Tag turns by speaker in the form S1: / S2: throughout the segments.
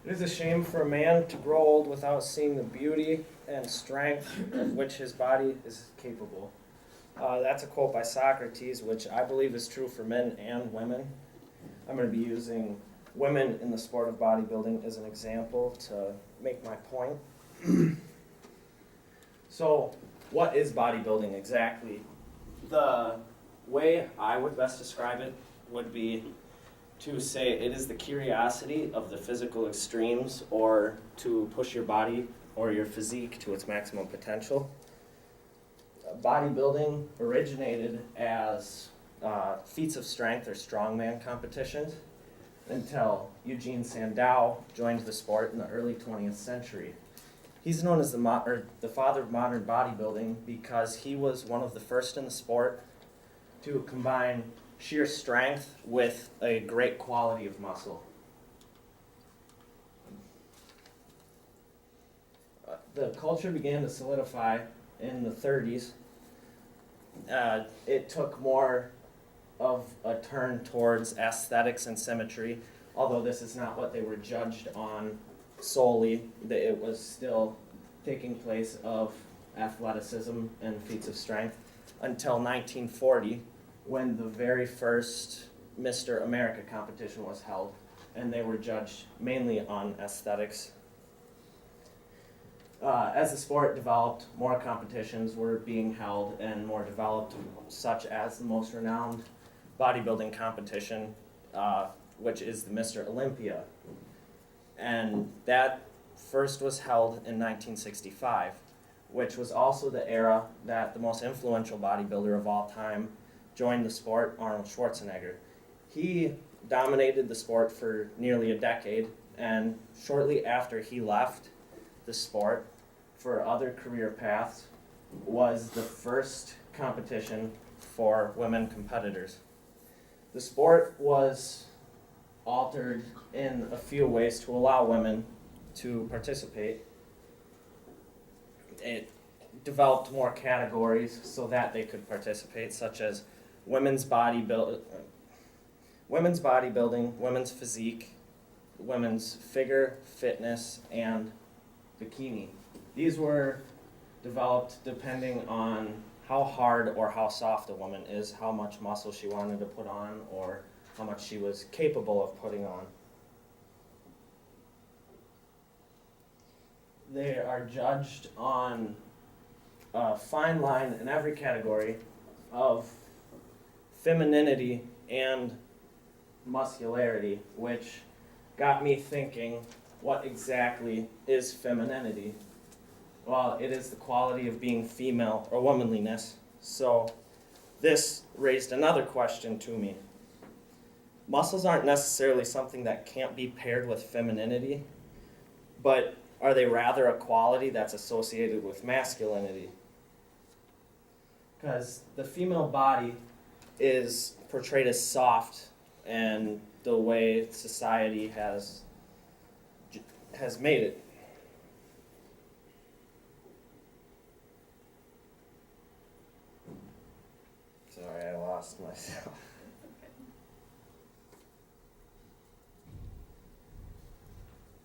S1: It is a shame for a man to grow old without seeing the beauty and strength of which his body is capable. That's a quote by Socrates, which I believe is true for men and women. I'm going to be using women in the sport of bodybuilding as an example to make my point. So, what is bodybuilding exactly? The way I would best describe it would be to say it is the curiosity of the physical extremes, or to push your body or your physique to its maximum potential. Bodybuilding originated as feats of strength or strongman competitions until Eugene Sandow joined the sport in the early 20th century. He's known as the father of modern bodybuilding because he was one of the first in the sport to combine sheer strength with a great quality of muscle. The culture began to solidify in the 30s. It took more of a turn towards aesthetics and symmetry, although this is not what they were judged on solely. It was still taking place of athleticism and feats of strength until 1940, when the very first Mr. America competition was held, and they were judged mainly on aesthetics. As the sport developed, more competitions were being held and more developed, such as the most renowned bodybuilding competition, which is the Mr. Olympia. And that first was held in 1965, which was also the era that the most influential bodybuilder of all time joined the sport, Arnold Schwarzenegger. He dominated the sport for nearly a decade, and shortly after he left the sport for other career paths was the first competition for women competitors. The sport was altered in a few ways to allow women to participate. It developed more categories so that they could participate, such as women's bodybuilding, women's physique, women's figure, fitness, and bikini. These were developed depending on how hard or how soft a woman is, how much muscle she wanted to put on, or how much she was capable of putting on. They are judged on a fine line in every category of femininity and muscularity, which got me thinking, what exactly is femininity? Well, it is the quality of being female or womanliness. So this raised another question to me. Muscles aren't necessarily something that can't be paired with femininity, but are they rather a quality that's associated with masculinity? Because the female body is portrayed as soft, and the way society has made it. Sorry, I lost myself.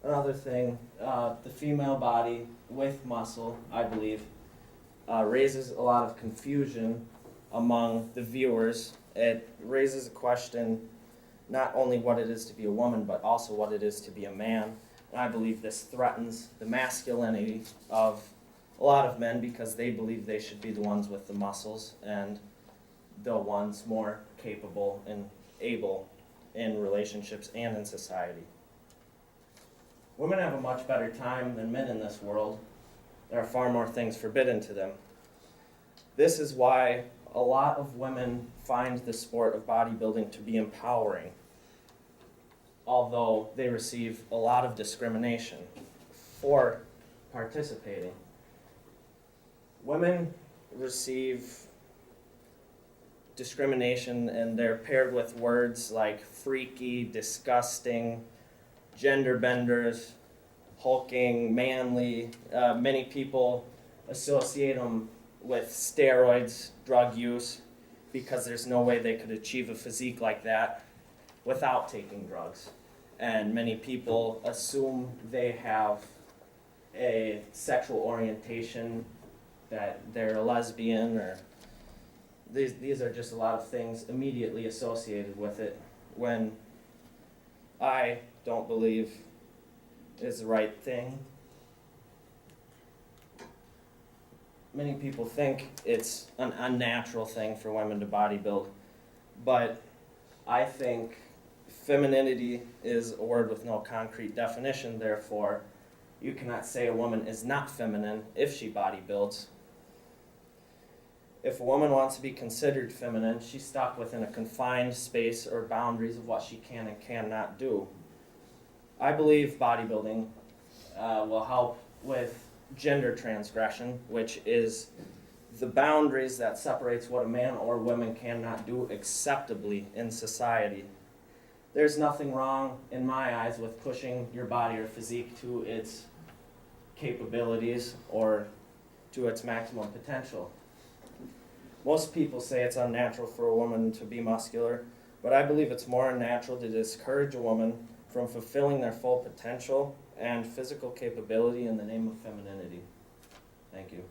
S1: Another thing, the female body with muscle, I believe, raises a lot of confusion among the viewers. It raises a question, not only what it is to be a woman, but also what it is to be a man. And I believe this threatens the masculinity of a lot of men because they believe they should be the ones with the muscles and the ones more capable and able in relationships and in society. Women have a much better time than men in this world. There are far more things forbidden to them. This is why a lot of women find the sport of bodybuilding to be empowering, although they receive a lot of discrimination for participating. Women receive discrimination, and they're paired with words like freaky, disgusting, gender benders, hulking, manly. Many people associate them with steroids, drug use, because there's no way they could achieve a physique like that without taking drugs. and many people assume they have a sexual orientation, that they're a lesbian, or these are just a lot of things immediately associated with it, when I don't believe is the right thing. Many people think it's an unnatural thing for women to bodybuild, but I think femininity is a word with no concrete definition, therefore you cannot say a woman is not feminine if she bodybuilds. If a woman wants to be considered feminine, she's stuck within a confined space or boundaries of what she can and cannot do. I believe bodybuilding will help with gender transgression, which is the boundaries that separates what a man or woman cannot do acceptably in society. There's nothing wrong, in my eyes, with pushing your body or physique to its capabilities or to its maximum potential. Most people say it's unnatural for a woman to be muscular, but I believe it's more unnatural to discourage a woman from fulfilling their full potential and physical capability in the name of femininity. Thank you.